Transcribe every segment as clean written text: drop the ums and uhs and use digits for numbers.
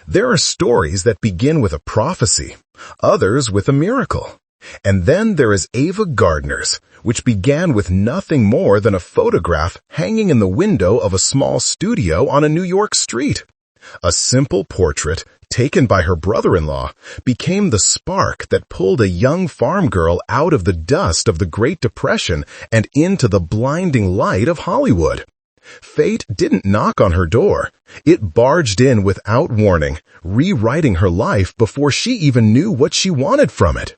There are stories that begin with a prophecy, others with a miracle. And then there is Ava Gardner's, which began with nothing more than a photograph hanging in the window of a small studio on a New York street. A simple portrait, taken by her brother-in-law, became the spark that pulled a young farm girl out of the dust of the Great Depression and into the blinding light of Hollywood. Fate didn't knock on her door. It barged in without warning, rewriting her life before she even knew what she wanted from it.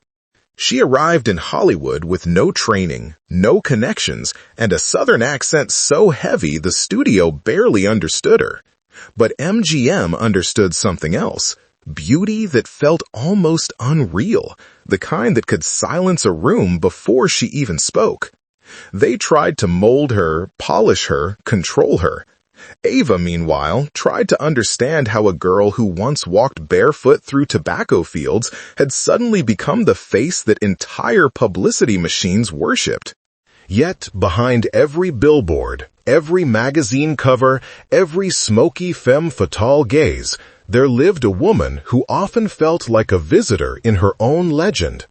She arrived in Hollywood with no training, no connections, and a Southern accent so heavy the studio barely understood her. But MGM understood something else, beauty that felt almost unreal, the kind that could silence a room before she even spoke. They tried to mold her, polish her, control her. Ava, meanwhile, tried to understand how a girl who once walked barefoot through tobacco fields had suddenly become the face that entire publicity machines worshipped. Yet, behind every billboard, every magazine cover, every smoky femme fatale gaze, there lived a woman who often felt like a visitor in her own legend.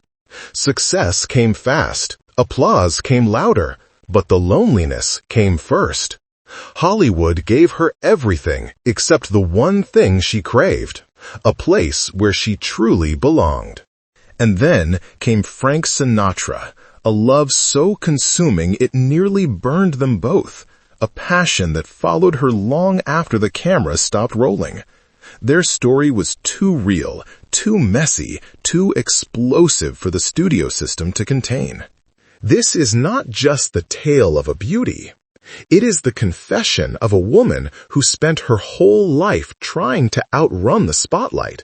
Success came fast, applause came louder, but the loneliness came first. Hollywood gave her everything except the one thing she craved, a place where she truly belonged. And then came Frank Sinatra, a love so consuming it nearly burned them both, a passion that followed her long after the camera stopped rolling. Their story was too real, too messy, too explosive for the studio system to contain. This is not just the tale of a beauty. It is the confession of a woman who spent her whole life trying to outrun the spotlight,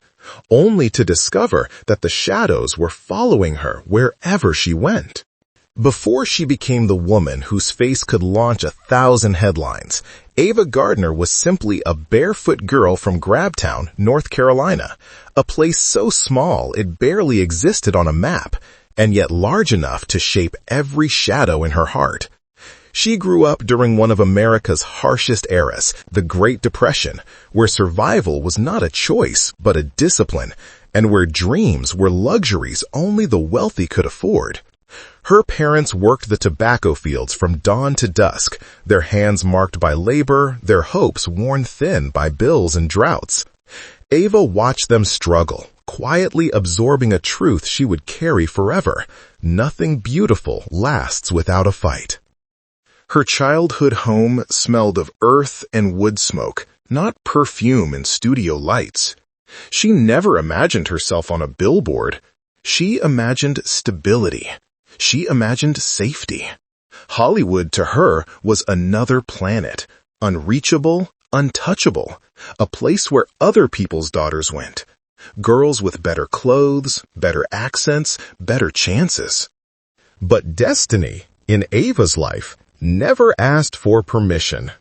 only to discover that the shadows were following her wherever she went. Before she became the woman whose face could launch 1,000 headlines, Ava Gardner was simply a barefoot girl from Grabtown, North Carolina, a place so small it barely existed on a map, and yet large enough to shape every shadow in her heart. She grew up during one of America's harshest eras, the Great Depression, where survival was not a choice but a discipline, and where dreams were luxuries only the wealthy could afford. Her parents worked the tobacco fields from dawn to dusk, their hands marked by labor, their hopes worn thin by bills and droughts. Ava watched them struggle, quietly absorbing a truth she would carry forever. Nothing beautiful lasts without a fight. Her childhood home smelled of earth and wood smoke, not perfume and studio lights. She never imagined herself on a billboard. She imagined stability. She imagined safety. Hollywood to her was another planet, unreachable, untouchable, a place where other people's daughters went. Girls with better clothes, better accents, better chances. But destiny, in Ava's life, never asked for permission.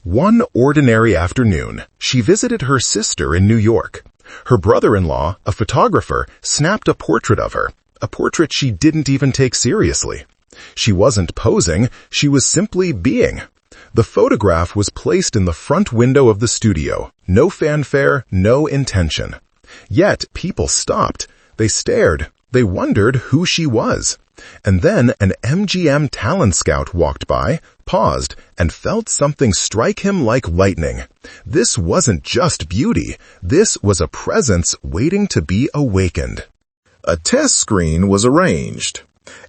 One ordinary afternoon, she visited her sister in New York. Her brother-in-law, a photographer, snapped a portrait of her, a portrait she didn't even take seriously. She wasn't posing, she was simply being. The photograph was placed in the front window of the studio, no fanfare, no intention. Yet people stopped, they stared, they wondered who she was. And then an MGM talent scout walked by, paused, and felt something strike him like lightning. This wasn't just beauty. This was a presence waiting to be awakened. A test screen was arranged.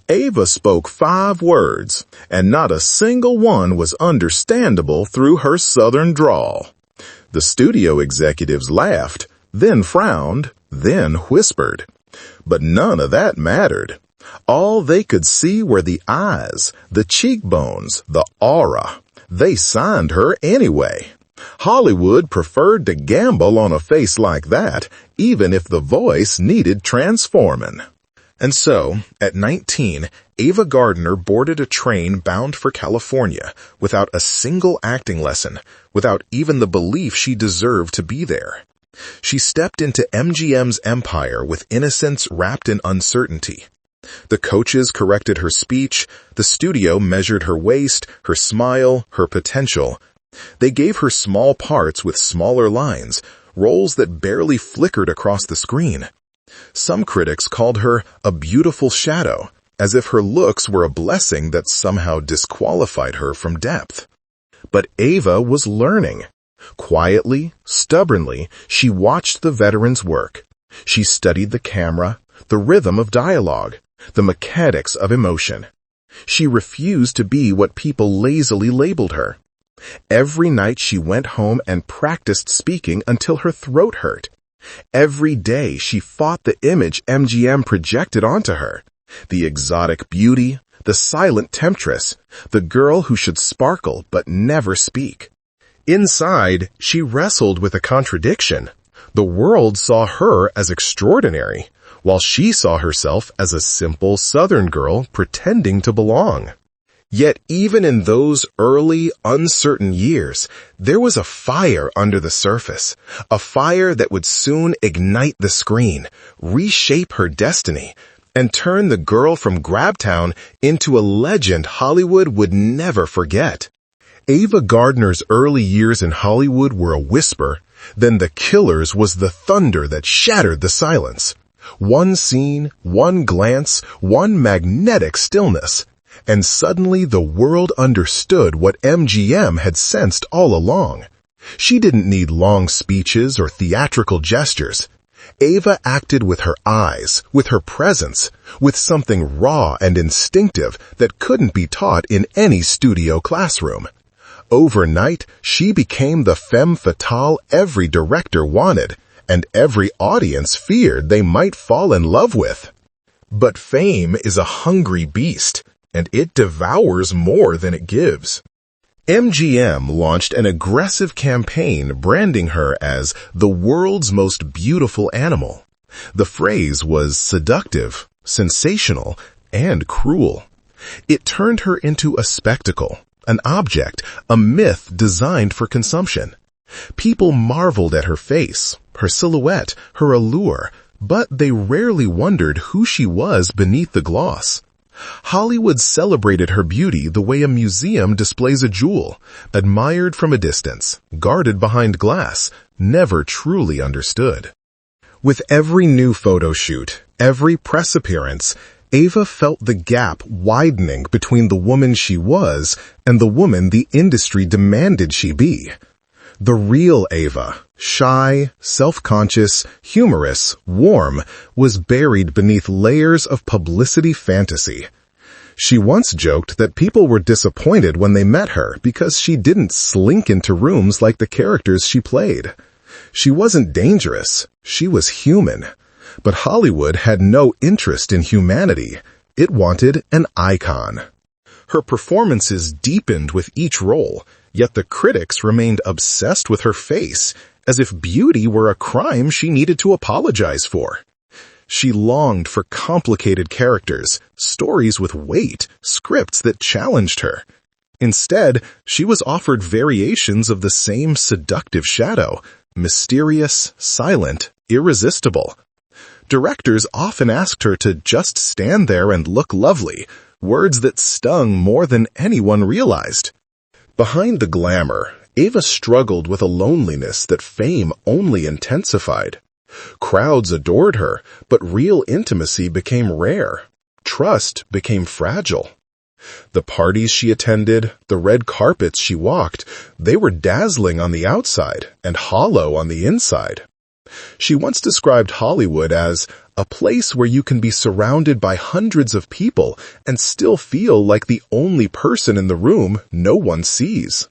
Ava spoke 5 words, and not a single one was understandable through her southern drawl. The studio executives laughed, then frowned, then whispered. But none of that mattered. All they could see were the eyes, the cheekbones, the aura. They signed her anyway. Hollywood preferred to gamble on a face like that, even if the voice needed transforming. And so, at 19, Ava Gardner boarded a train bound for California without a single acting lesson, without even the belief she deserved to be there. She stepped into MGM's empire with innocence wrapped in uncertainty. The coaches corrected her speech, the studio measured her waist, her smile, her potential. They gave her small parts with smaller lines, roles that barely flickered across the screen. Some critics called her a beautiful shadow, as if her looks were a blessing that somehow disqualified her from depth. But Ava was learning. Quietly, stubbornly, she watched the veterans work. She studied the camera, the rhythm of dialogue, the mechanics of emotion. She refused to be what people lazily labeled her. Every night she went home and practiced speaking until her throat hurt. Every day she fought the image MGM projected onto her. The exotic beauty, the silent temptress, the girl who should sparkle but never speak. Inside, she wrestled with a contradiction. The world saw her as extraordinary, while she saw herself as a simple Southern girl pretending to belong. Yet even in those early, uncertain years, there was a fire under the surface, a fire that would soon ignite the screen, reshape her destiny, and turn the girl from Grabtown into a legend Hollywood would never forget. Ava Gardner's early years in Hollywood were a whisper, then The Killers was the thunder that shattered the silence. One scene, one glance, one magnetic stillness, and suddenly the world understood what MGM had sensed all along. She didn't need long speeches or theatrical gestures. Ava acted with her eyes, with her presence, with something raw and instinctive that couldn't be taught in any studio classroom. Overnight, she became the femme fatale every director wanted, and every audience feared they might fall in love with. But fame is a hungry beast, and it devours more than it gives. MGM launched an aggressive campaign branding her as the world's most beautiful animal. The phrase was seductive, sensational, and cruel. It turned her into a spectacle, an object, a myth designed for consumption. People marveled at her face, her silhouette, her allure, but they rarely wondered who she was beneath the gloss. Hollywood celebrated her beauty the way a museum displays a jewel, admired from a distance, guarded behind glass, never truly understood. With every new photo shoot, every press appearance, Ava felt the gap widening between the woman she was and the woman the industry demanded she be. The real Ava, shy, self-conscious, humorous, warm, was buried beneath layers of publicity fantasy. She once joked that people were disappointed when they met her because she didn't slink into rooms like the characters she played. She wasn't dangerous, she was human. But Hollywood had no interest in humanity. It wanted an icon. Her performances deepened with each role, yet the critics remained obsessed with her face, as if beauty were a crime she needed to apologize for. She longed for complicated characters, stories with weight, scripts that challenged her. Instead, she was offered variations of the same seductive shadow, mysterious, silent, irresistible. Directors often asked her to just stand there and look lovely, words that stung more than anyone realized. Behind the glamour, Ava struggled with a loneliness that fame only intensified. Crowds adored her, but real intimacy became rare. Trust became fragile. The parties she attended, the red carpets she walked, they were dazzling on the outside and hollow on the inside. She once described Hollywood as a place where you can be surrounded by hundreds of people and still feel like the only person in the room no one sees.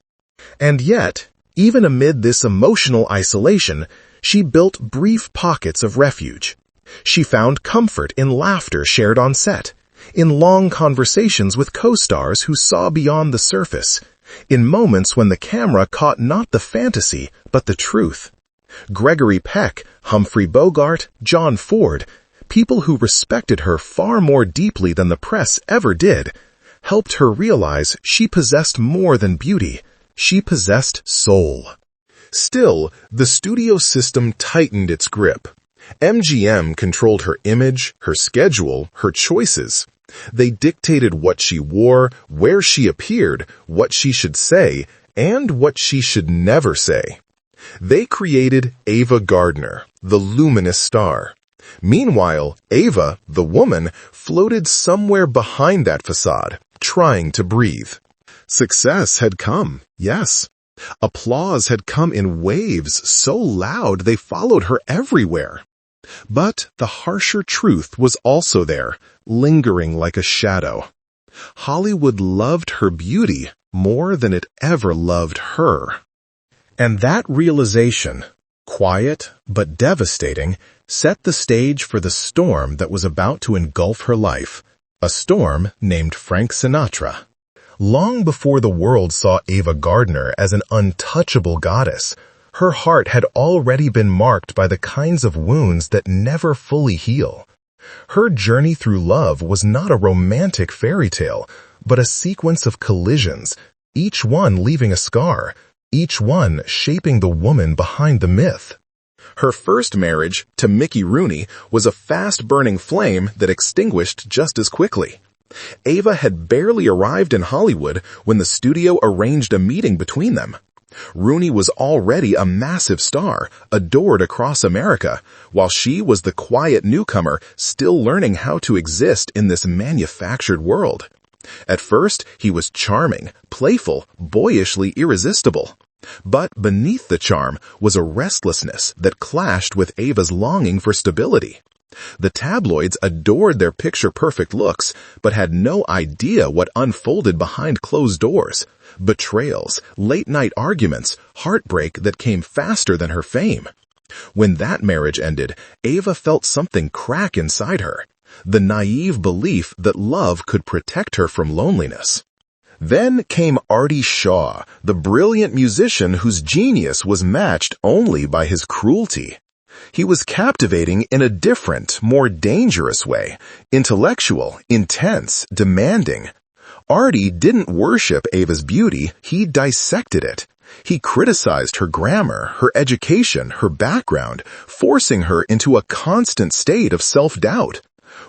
And yet, even amid this emotional isolation, she built brief pockets of refuge. She found comfort in laughter shared on set, in long conversations with co-stars who saw beyond the surface, in moments when the camera caught not the fantasy but the truth. Gregory Peck, Humphrey Bogart, John Ford, people who respected her far more deeply than the press ever did, helped her realize she possessed more than beauty. She possessed soul. Still, the studio system tightened its grip. MGM controlled her image, her schedule, her choices. They dictated what she wore, where she appeared, what she should say, and what she should never say. They created Ava Gardner, the luminous star. Meanwhile, Ava, the woman, floated somewhere behind that facade, trying to breathe. Success had come, yes. Applause had come in waves so loud they followed her everywhere. But the harsher truth was also there, lingering like a shadow. Hollywood loved her beauty more than it ever loved her. And that realization, quiet but devastating, set the stage for the storm that was about to engulf her life, a storm named Frank Sinatra. Long before the world saw Ava Gardner as an untouchable goddess, her heart had already been marked by the kinds of wounds that never fully heal. Her journey through love was not a romantic fairy tale, but a sequence of collisions, each one leaving a scar, each one shaping the woman behind the myth. Her first marriage, to Mickey Rooney, was a fast-burning flame that extinguished just as quickly. Ava had barely arrived in Hollywood when the studio arranged a meeting between them. Rooney was already a massive star, adored across America, while she was the quiet newcomer still learning how to exist in this manufactured world. At first, he was charming, playful, boyishly irresistible. But beneath the charm was a restlessness that clashed with Ava's longing for stability. The tabloids adored their picture-perfect looks, but had no idea what unfolded behind closed doors. Betrayals, late-night arguments, heartbreak that came faster than her fame. When that marriage ended, Ava felt something crack inside her, the naive belief that love could protect her from loneliness. Then came Artie Shaw, the brilliant musician whose genius was matched only by his cruelty. He was captivating in a different, more dangerous way, intellectual, intense, demanding. Artie didn't worship Ava's beauty, he dissected it. He criticized her grammar, her education, her background, forcing her into a constant state of self-doubt.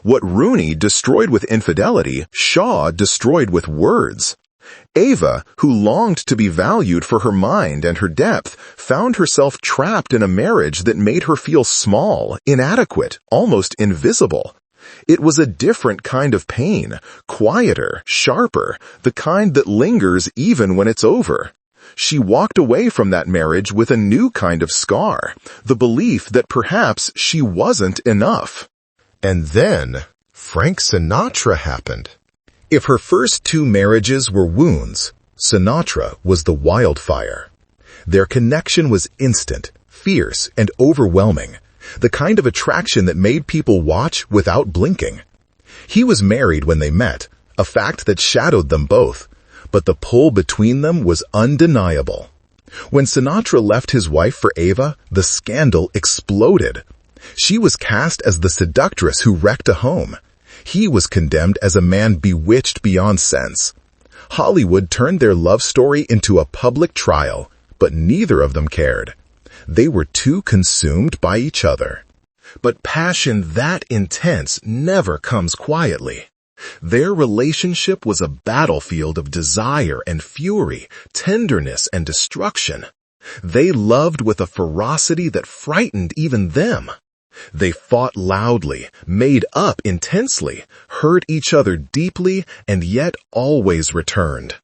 What Rooney destroyed with infidelity, Shaw destroyed with words. Ava, who longed to be valued for her mind and her depth, found herself trapped in a marriage that made her feel small, inadequate, almost invisible. It was a different kind of pain, quieter, sharper, the kind that lingers even when it's over. She walked away from that marriage with a new kind of scar, the belief that perhaps she wasn't enough. And then, Frank Sinatra happened. If her first two marriages were wounds, Sinatra was the wildfire. Their connection was instant, fierce, and overwhelming, the kind of attraction that made people watch without blinking. He was married when they met, a fact that shadowed them both, but the pull between them was undeniable. When Sinatra left his wife for Ava, the scandal exploded. She was cast as the seductress who wrecked a home. He was condemned as a man bewitched beyond sense. Hollywood turned their love story into a public trial, but neither of them cared. They were too consumed by each other. But passion that intense never comes quietly. Their relationship was a battlefield of desire and fury, tenderness and destruction. They loved with a ferocity that frightened even them. They fought loudly, made up intensely, hurt each other deeply, and yet always returned.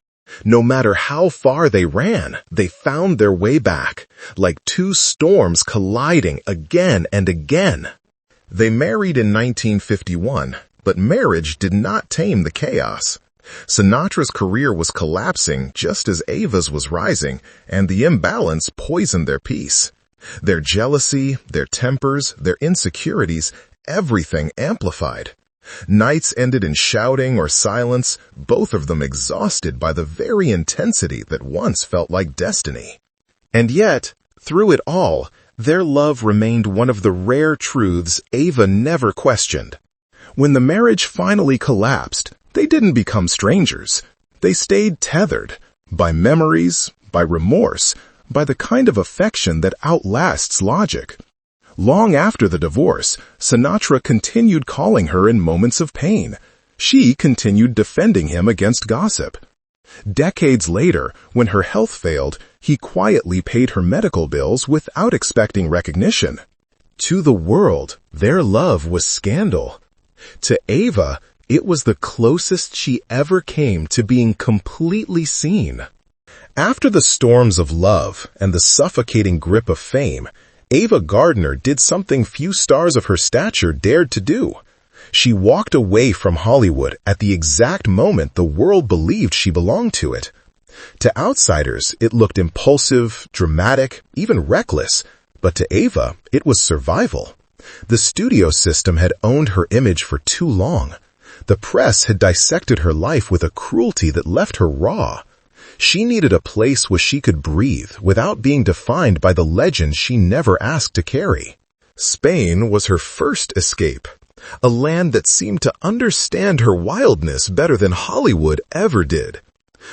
No matter how far they ran, they found their way back, like two storms colliding again and again. They married in 1951, but marriage did not tame the chaos. Sinatra's career was collapsing just as Ava's was rising, and the imbalance poisoned their peace. Their jealousy, their tempers, their insecurities, everything amplified. Nights ended in shouting or silence, both of them exhausted by the very intensity that once felt like destiny. And yet, through it all, their love remained one of the rare truths Ava never questioned. When the marriage finally collapsed, they didn't become strangers. They stayed tethered by memories, by remorse, by the kind of affection that outlasts logic. Long after the divorce, Sinatra continued calling her in moments of pain. She continued defending him against gossip. Decades later, when her health failed, he quietly paid her medical bills without expecting recognition. To the world, their love was scandal. To Ava, it was the closest she ever came to being completely seen. After the storms of love and the suffocating grip of fame, Ava Gardner did something few stars of her stature dared to do. She walked away from Hollywood at the exact moment the world believed she belonged to it. To outsiders, it looked impulsive, dramatic, even reckless, but to Ava, it was survival. The studio system had owned her image for too long. The press had dissected her life with a cruelty that left her raw. She needed a place where she could breathe without being defined by the legend she never asked to carry. Spain was her first escape, a land that seemed to understand her wildness better than Hollywood ever did.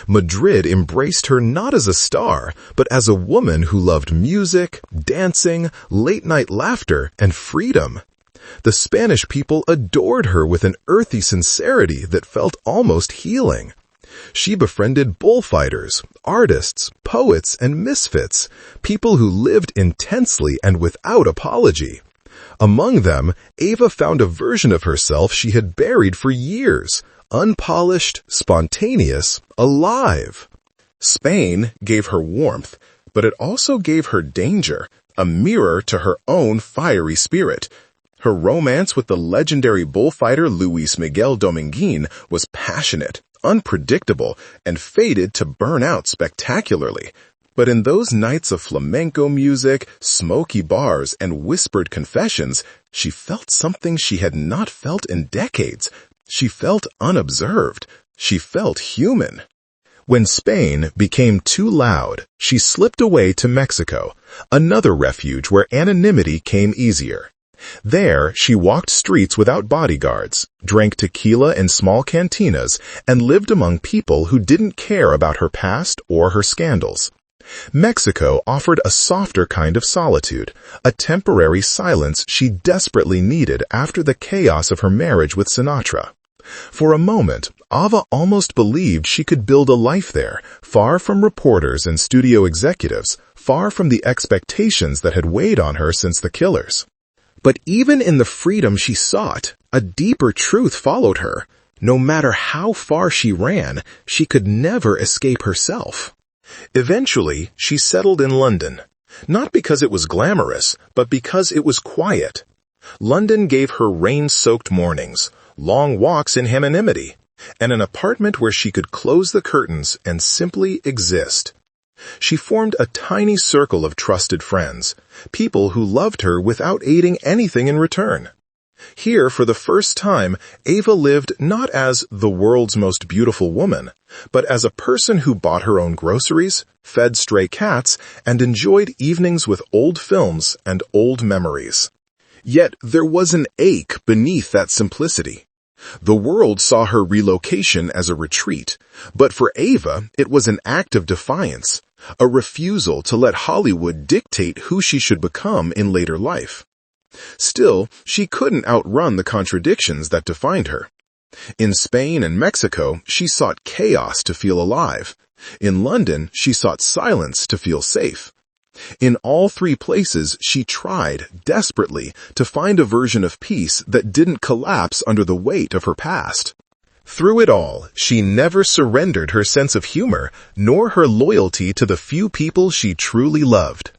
Madrid embraced her not as a star, but as a woman who loved music, dancing, late-night laughter, and freedom. The Spanish people adored her with an earthy sincerity that felt almost healing. She befriended bullfighters, artists, poets, and misfits, people who lived intensely and without apology. Among them, Ava found a version of herself she had buried for years, unpolished, spontaneous, alive. Spain gave her warmth, but it also gave her danger, a mirror to her own fiery spirit. Her romance with the legendary bullfighter Luis Miguel Dominguín was passionate, unpredictable, and fated to burn out spectacularly. But in those nights of flamenco music, smoky bars, and whispered confessions, she felt something she had not felt in decades. She felt unobserved. She felt human. When Spain became too loud, she slipped away to Mexico, another refuge where anonymity came easier. There, she walked streets without bodyguards, drank tequila in small cantinas, and lived among people who didn't care about her past or her scandals. Mexico offered a softer kind of solitude, a temporary silence she desperately needed after the chaos of her marriage with Sinatra. For a moment, Ava almost believed she could build a life there, far from reporters and studio executives, far from the expectations that had weighed on her since the Killers. But even in the freedom she sought, a deeper truth followed her. No matter how far she ran, she could never escape herself. Eventually, she settled in London, not because it was glamorous, but because it was quiet. London gave her rain-soaked mornings, long walks in anonymity, and an apartment where she could close the curtains and simply exist. She formed a tiny circle of trusted friends, people who loved her without aiding anything in return. Here, for the first time, Ava lived not as the world's most beautiful woman, but as a person who bought her own groceries, fed stray cats, and enjoyed evenings with old films and old memories. Yet there was an ache beneath that simplicity. The world saw her relocation as a retreat, but for Ava, it was an act of defiance, a refusal to let Hollywood dictate who she should become in later life. Still, she couldn't outrun the contradictions that defined her. In Spain and Mexico, she sought chaos to feel alive. In London, she sought silence to feel safe. In all three places, she tried, desperately, to find a version of peace that didn't collapse under the weight of her past. Through it all, she never surrendered her sense of humor, nor her loyalty to the few people she truly loved.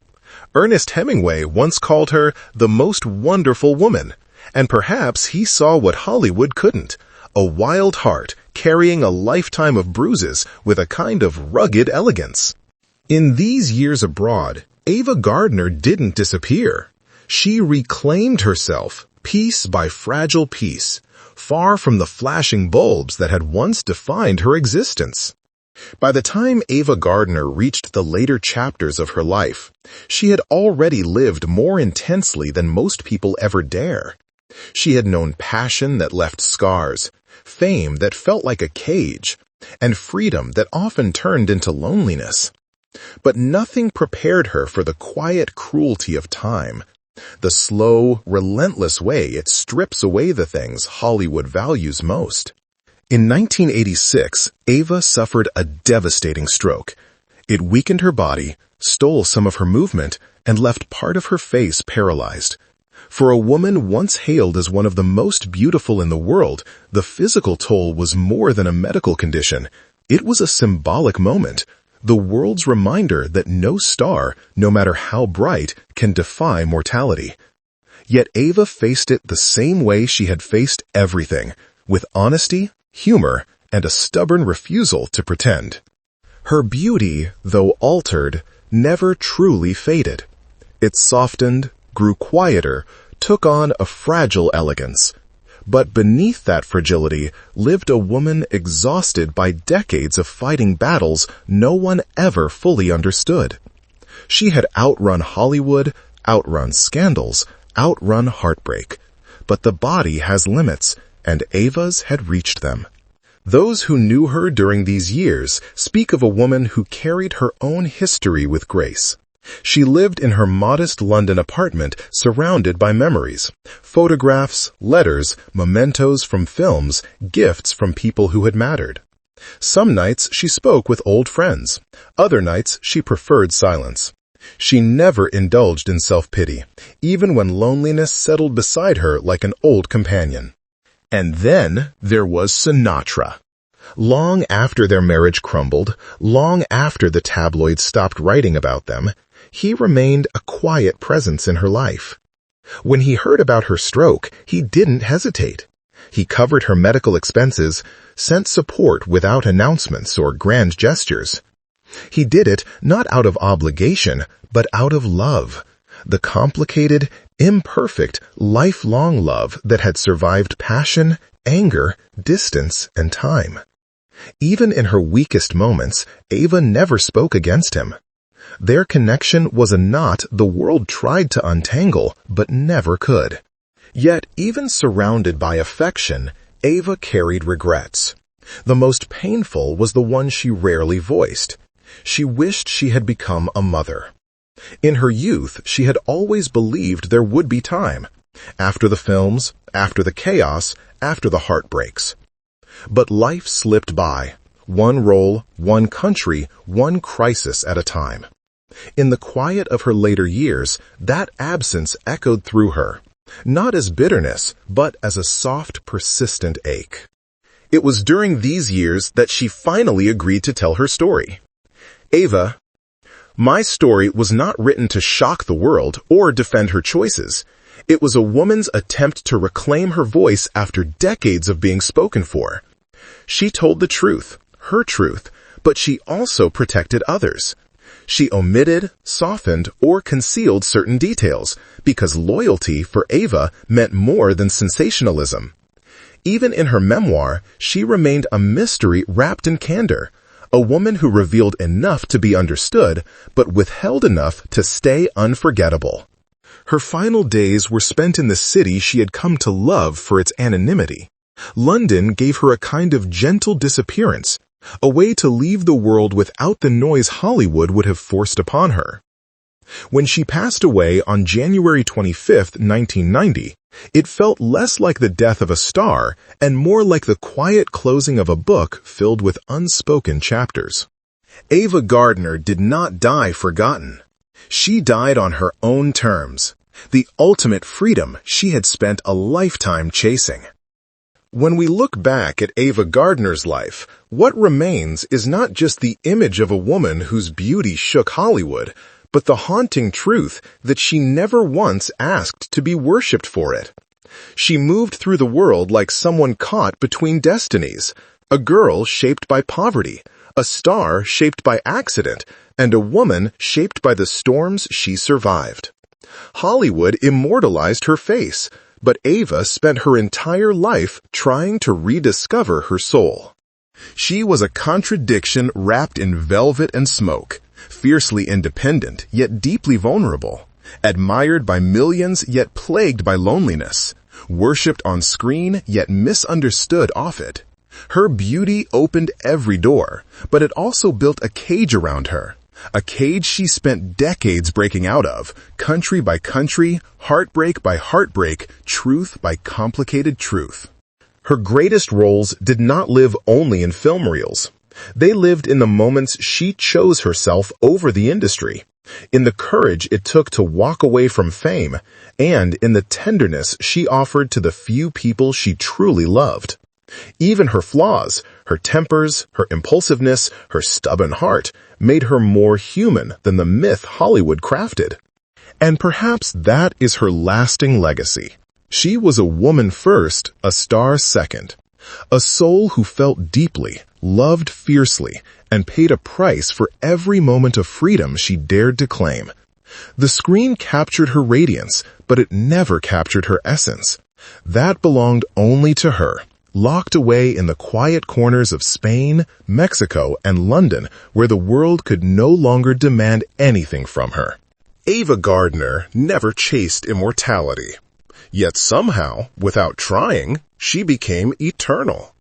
Ernest Hemingway once called her the most wonderful woman, and perhaps he saw what Hollywood couldn't, a wild heart carrying a lifetime of bruises with a kind of rugged elegance. In these years abroad, Ava Gardner didn't disappear. She reclaimed herself, piece by fragile piece, far from the flashing bulbs that had once defined her existence. By the time Ava Gardner reached the later chapters of her life, she had already lived more intensely than most people ever dare. She had known passion that left scars, fame that felt like a cage, and freedom that often turned into loneliness. But nothing prepared her for the quiet cruelty of time, the slow, relentless way it strips away the things Hollywood values most. In 1986, Ava suffered a devastating stroke. It weakened her body, stole some of her movement, and left part of her face paralyzed. For a woman once hailed as one of the most beautiful in the world, the physical toll was more than a medical condition. It was a symbolic moment, the world's reminder that no star, no matter how bright, can defy mortality. Yet Ava faced it the same way she had faced everything, with honesty, humor, and a stubborn refusal to pretend. Her beauty, though altered, never truly faded. It softened, grew quieter, took on a fragile elegance. But beneath that fragility lived a woman exhausted by decades of fighting battles no one ever fully understood. She had outrun Hollywood, outrun scandals, outrun heartbreak. But the body has limits, and Ava's had reached them. Those who knew her during these years speak of a woman who carried her own history with grace. She lived in her modest London apartment surrounded by memories, photographs, letters, mementos from films, gifts from people who had mattered. Some nights she spoke with old friends. Other nights she preferred silence. She never indulged in self-pity, even when loneliness settled beside her like an old companion. And then there was Sinatra. Long after their marriage crumbled, long after the tabloids stopped writing about them, he remained a quiet presence in her life. When he heard about her stroke, he didn't hesitate. He covered her medical expenses, sent support without announcements or grand gestures. He did it not out of obligation, but out of love, the complicated, imperfect, lifelong love that had survived passion, anger, distance, and time. Even in her weakest moments, Ava never spoke against him. Their connection was a knot the world tried to untangle, but never could. Yet, even surrounded by affection, Ava carried regrets. The most painful was the one she rarely voiced. She wished she had become a mother. In her youth, she had always believed there would be time. After the films, after the chaos, after the heartbreaks. But life slipped by. One role, one country, one crisis at a time. In the quiet of her later years, that absence echoed through her, not as bitterness, but as a soft, persistent ache. It was during these years that she finally agreed to tell her story. Ava, my story was not written to shock the world or defend her choices. It was a woman's attempt to reclaim her voice after decades of being spoken for. She told the truth, her truth, but she also protected others. She omitted, softened, or concealed certain details because loyalty for Ava meant more than sensationalism. Even in her memoir, she remained a mystery wrapped in candor, a woman who revealed enough to be understood, but withheld enough to stay unforgettable. Her final days were spent in the city she had come to love for its anonymity. London gave her a kind of gentle disappearance, a way to leave the world without the noise Hollywood would have forced upon her. When she passed away on January 25, 1990, it felt less like the death of a star and more like the quiet closing of a book filled with unspoken chapters. Ava Gardner did not die forgotten. She died on her own terms, the ultimate freedom she had spent a lifetime chasing. When we look back at Ava Gardner's life, what remains is not just the image of a woman whose beauty shook Hollywood, but the haunting truth that she never once asked to be worshipped for it. She moved through the world like someone caught between destinies, a girl shaped by poverty, a star shaped by accident, and a woman shaped by the storms she survived. Hollywood immortalized her face, but Ava spent her entire life trying to rediscover her soul. She was a contradiction wrapped in velvet and smoke, fiercely independent yet deeply vulnerable, admired by millions yet plagued by loneliness, worshipped on screen yet misunderstood off it. Her beauty opened every door, but it also built a cage around her. A cage she spent decades breaking out of, country by country, heartbreak by heartbreak, truth by complicated truth. Her greatest roles did not live only in film reels. They lived in the moments she chose herself over the industry, in the courage it took to walk away from fame, and in the tenderness she offered to the few people she truly loved. Even her flaws, her tempers, her impulsiveness, her stubborn heart, made her more human than the myth Hollywood crafted. And perhaps that is her lasting legacy. She was a woman first, a star second. A soul who felt deeply, loved fiercely, and paid a price for every moment of freedom she dared to claim. The screen captured her radiance, but it never captured her essence. That belonged only to her, locked away in the quiet corners of Spain, Mexico, and London, where the world could no longer demand anything from her. Ava Gardner never chased immortality. Yet somehow, without trying, she became eternal.